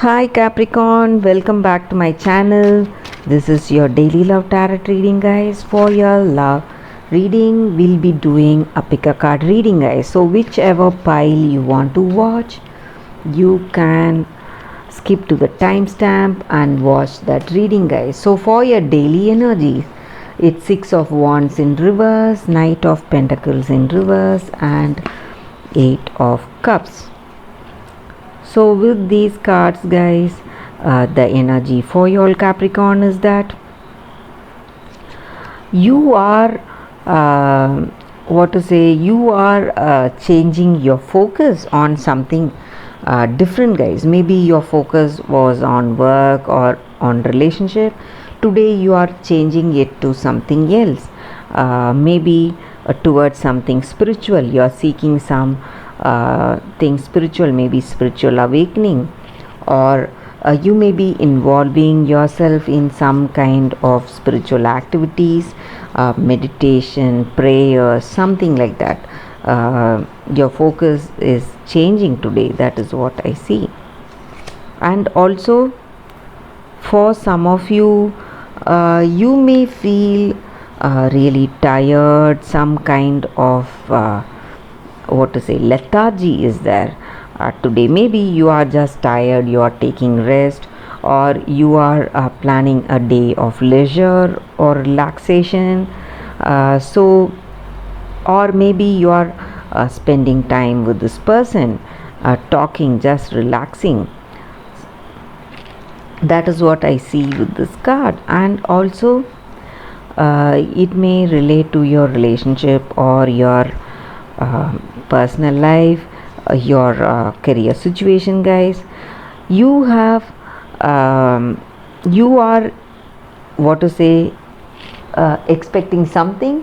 Hi Capricorn, welcome back to my channel. This is your daily love tarot reading, guys. For your love reading, we'll be doing a pick a card reading, guys. So, whichever pile you want to watch, you can skip to the timestamp and watch that reading, guys. So, for your daily energies, it's Six of Wands in reverse, Knight of Pentacles in reverse, and Eight of Cups. So with these cards, guys, the energy for your Capricorn is that you are changing your focus on something different, guys. Maybe your focus was on work or on relationship. Today you are changing it to something else, maybe towards something spiritual. You are seeking some thing spiritual, maybe spiritual awakening, or you may be involving yourself in some kind of spiritual activities, meditation, prayer, something like that. Your focus is changing today. That is what I see. And also, for some of you, you may feel really tired, some kind of lethargy is there today. Maybe you are just tired, you are taking rest, or you are planning a day of leisure or relaxation. Or maybe you are spending time with this person, talking, just relaxing. That is what I see with this card. And also, it may relate to your relationship or your personal life, your career situation, guys. You have you are expecting something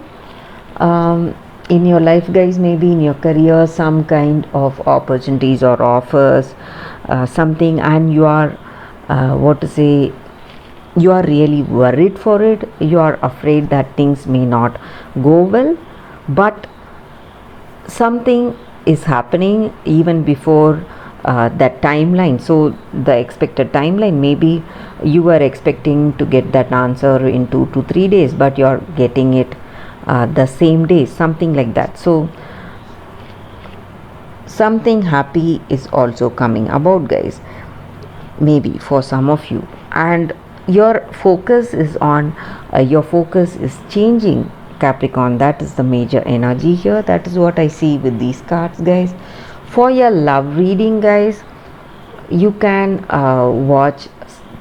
in your life, guys. Maybe in your career, some kind of opportunities or offers, something, and you are you are really worried for it. You are afraid that things may not go well, but something is happening even before that timeline. So the expected timeline, maybe you were expecting to get that answer in 2 to 3 days, but you're getting it the same day, something like that. So something happy is also coming about, guys, maybe for some of you. And your focus is on your focus is changing, Capricorn. That is the major energy here. That is what I see with these cards, guys. For your love reading, guys, you can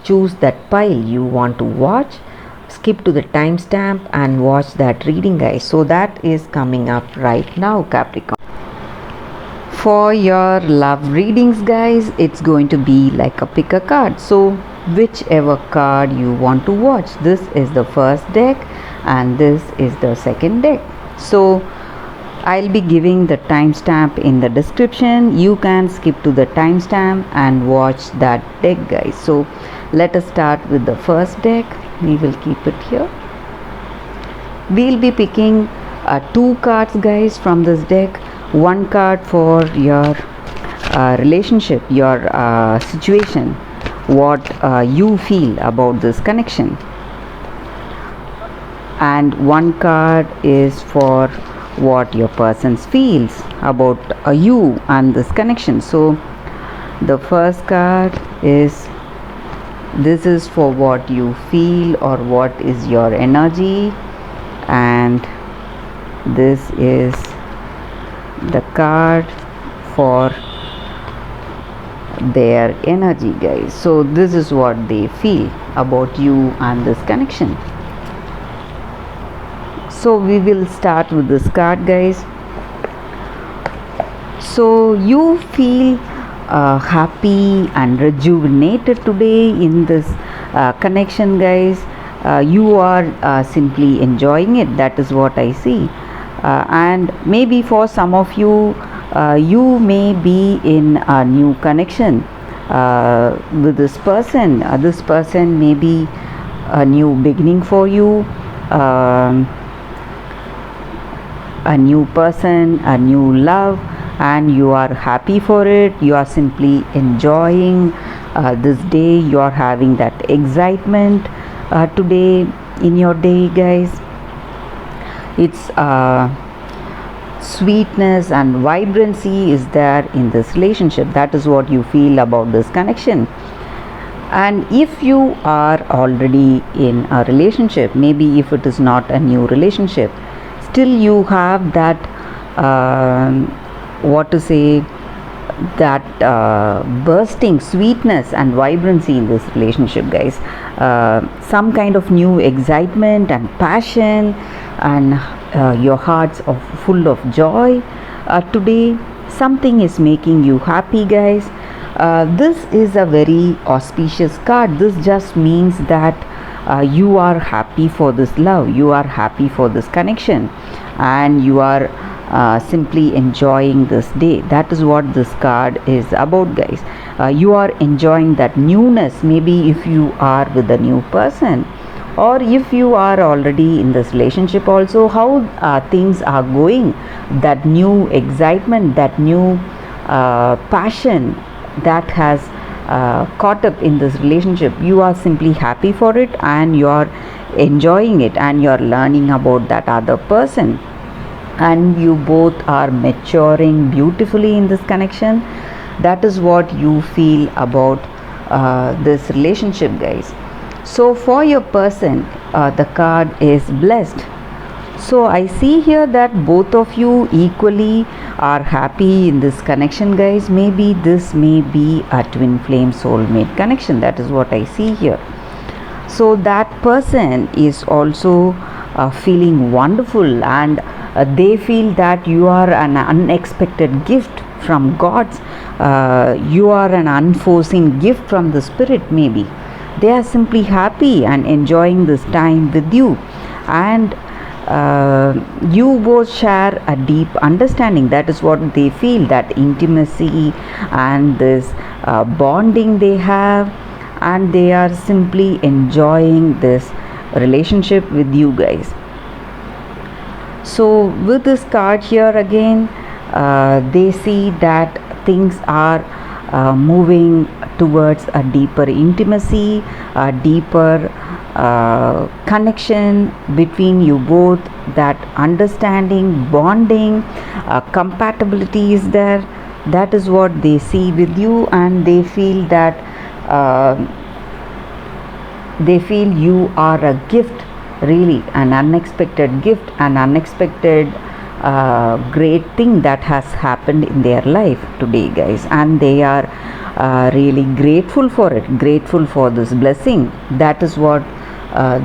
choose that pile you want to watch, skip to the timestamp and watch that reading, guys. So that is coming up right now, Capricorn. For your love readings, guys, it's going to be like a pick a card. So whichever card you want to watch, this is the first deck and this is the second deck. So I'll be giving the timestamp in the description. You can skip to the timestamp and watch that deck, guys. So let us start with the first deck. We will keep it here. We'll be picking 2 cards, guys, from this deck. One card for your relationship, your situation, what you feel about this connection, and one card is for what your person feels about you and this connection. So the first card is, this is for what you feel or what is your energy, and this is the card for their energy, guys. So this is what they feel about you and this connection. So we will start with this card, guys. So you feel happy and rejuvenated today in this connection, guys. You are simply enjoying it. That is what I see. And maybe for some of you, you may be in a new connection with this person. This person may be a new beginning for you, a new person, a new love, and you are happy for it. You are simply enjoying this day you are having that excitement today in your day, guys. It's sweetness and vibrancy is there in this relationship. That is what you feel about this connection. And if you are already in a relationship, maybe if it is not a new relationship, still you have that what to say, that bursting sweetness and vibrancy in this relationship, guys. Some kind of new excitement and passion, and your hearts are full of joy today. Something is making you happy, guys. This is a very auspicious card. This just means that you are happy for this love, you are happy for this connection, and you are simply enjoying this day. That is what this card is about, guys. You are enjoying that newness, maybe if you are with a new person, or if you are already in this relationship also, how things are going, that new excitement, that new passion that has caught up in this relationship. You are simply happy for it, and you are enjoying it, and you are learning about that other person, and you both are maturing beautifully in this connection. That is what you feel about this relationship, guys. So for your person, the card is blessed. So I see here that both of you equally are happy in this connection, guys. Maybe this may be a twin flame soulmate connection. That is what I see here. So that person is also feeling wonderful, and they feel that you are an unexpected gift from God's. You are an unforeseen gift from the Spirit, maybe. They are simply happy and enjoying this time with you, and you both share a deep understanding. That is what they feel, that intimacy and this bonding they have, and they are simply enjoying this relationship with you, guys. So with this card here again, they see that things are moving towards a deeper intimacy, a deeper connection between you both. That understanding, bonding, compatibility is there. That is what they see with you, and they feel that they feel you are a gift, really an unexpected gift, an unexpected great thing that has happened in their life today, guys, and they are really grateful for it, grateful for this blessing. That is what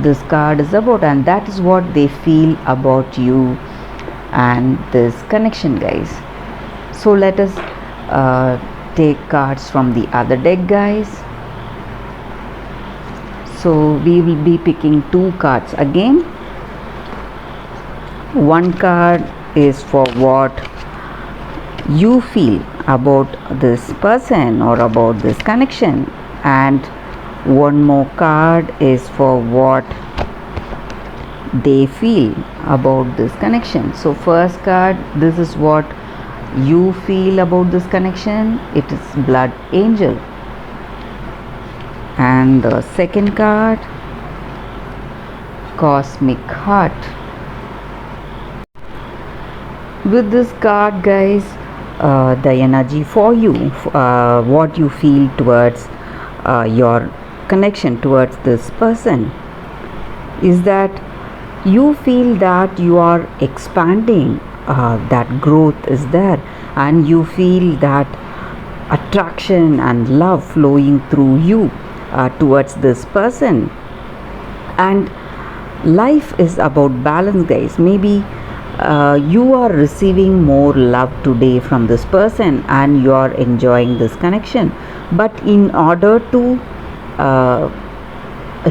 this card is about, and that is what they feel about you and this connection, guys. So let us take cards from the other deck, guys. So we will be picking two cards again. One card is for what you feel about this person or about this connection, and one more card is for what they feel about this connection. So first card, this is what you feel about this connection. It is Blood Angel. And the second card, Cosmic Heart. With this card, guys, the energy for you, what you feel towards your connection towards this person is that you feel that you are expanding, that growth is there, and you feel that attraction and love flowing through you towards this person. And life is about balance, guys. Maybe you are receiving more love today from this person, and you are enjoying this connection, but in order to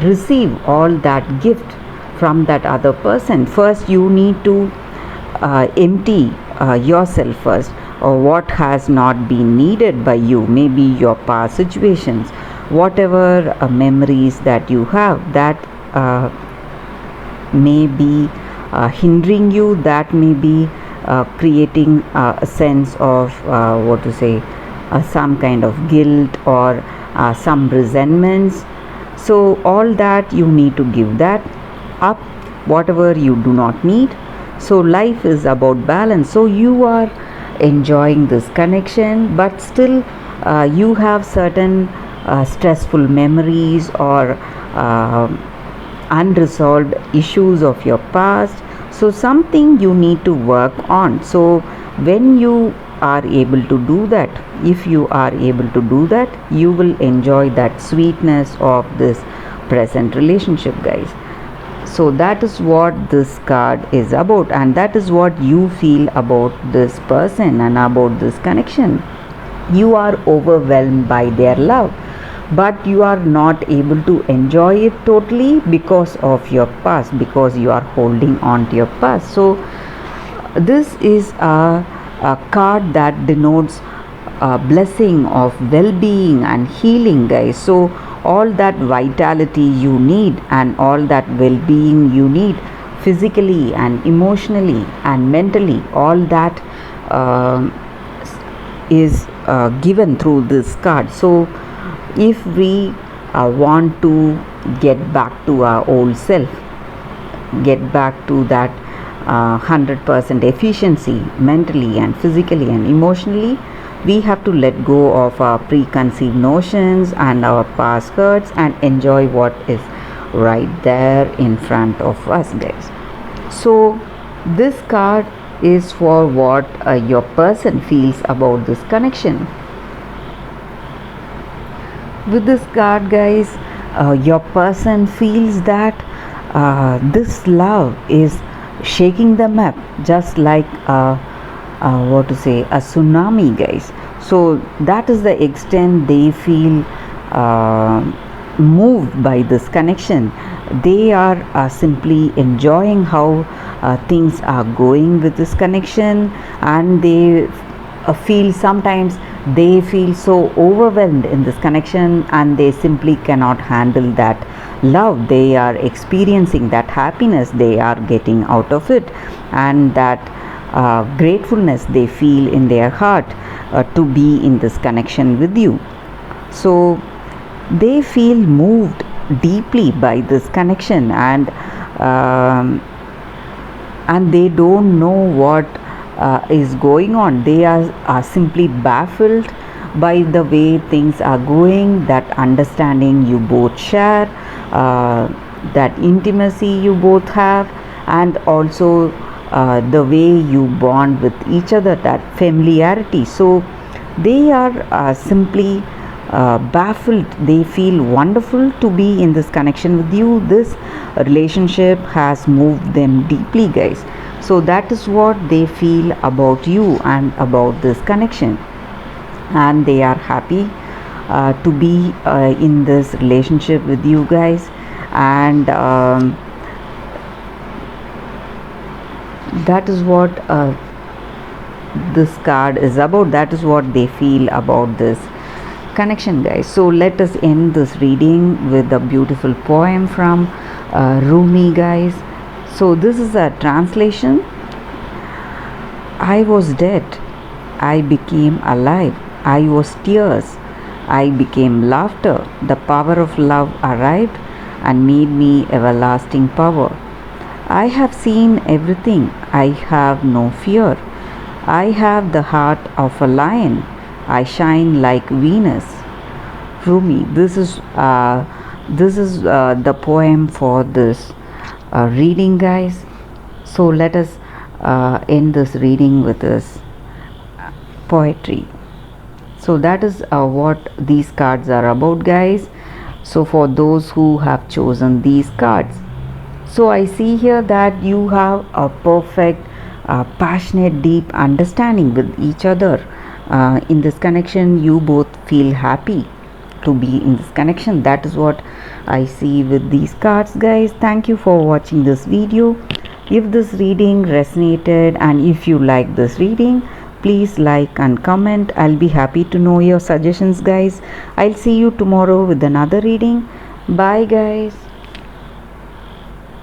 receive all that gift from that other person, first you need to empty yourself first, or what has not been needed by you, maybe your past situations, whatever memories that you have that may be hindering you, that may be creating a sense of what to say, some kind of guilt, or some resentments. So all that you need to give that up, whatever you do not need. So life is about balance. So you are enjoying this connection, but still you have certain stressful memories or unresolved issues of your past. So something you need to work on. So when you are able to do that, if you are able to do that, you will enjoy that sweetness of this present relationship, guys. So that is what this card is about, and that is what you feel about this person and about this connection. You are overwhelmed by their love, but you are not able to enjoy it totally because of your past, because you are holding on to your past. So this is a card that denotes a blessing of well-being and healing, guys. So all that vitality you need and all that well-being you need, physically and emotionally and mentally, all that is given through this card. So if we want to get back to our old self, get back to that 100% efficiency mentally and physically and emotionally, we have to let go of our preconceived notions and our past hurts and enjoy what is right there in front of us, guys. So this card is for what your person feels about this connection. With this card, guys, your person feels that this love is shaking them up, just like what to say, a tsunami, guys. So that is the extent they feel moved by this connection. They are simply enjoying how things are going with this connection, and they feel, sometimes they feel so overwhelmed in this connection, and they simply cannot handle that love they are experiencing, that happiness they are getting out of it, and that gratefulness they feel in their heart to be in this connection with you. So they feel moved deeply by this connection, and they don't know what is going on. They are simply baffled by the way things are going, that understanding you both share, that intimacy you both have, and also the way you bond with each other, that familiarity. So they are simply baffled. They feel wonderful to be in this connection with you. This relationship has moved them deeply, guys. So that is what they feel about you and about this connection, and they are happy to be in this relationship with you guys. And that is what this card is about. That is what they feel about this connection, guys. So let us end this reading with a beautiful poem from Rumi, guys. So this is a translation. I was dead, I became alive. I was tears, I became laughter. The power of love arrived and made me everlasting power. I have seen everything, I have no fear. I have the heart of a lion, I shine like Venus. Rumi. This is the poem for this reading, guys. So let us end this reading with this poetry. So that is what these cards are about, guys. So for those who have chosen these cards, so I see here that you have a perfect passionate, deep understanding with each other. In this connection, you both feel happy to be in this connection. That is what I see with these cards, guys. Thank you for watching this video. If this reading resonated and if you like this reading, please like and comment. I'll be happy to know your suggestions, guys. I'll see you tomorrow with another reading. Bye, guys.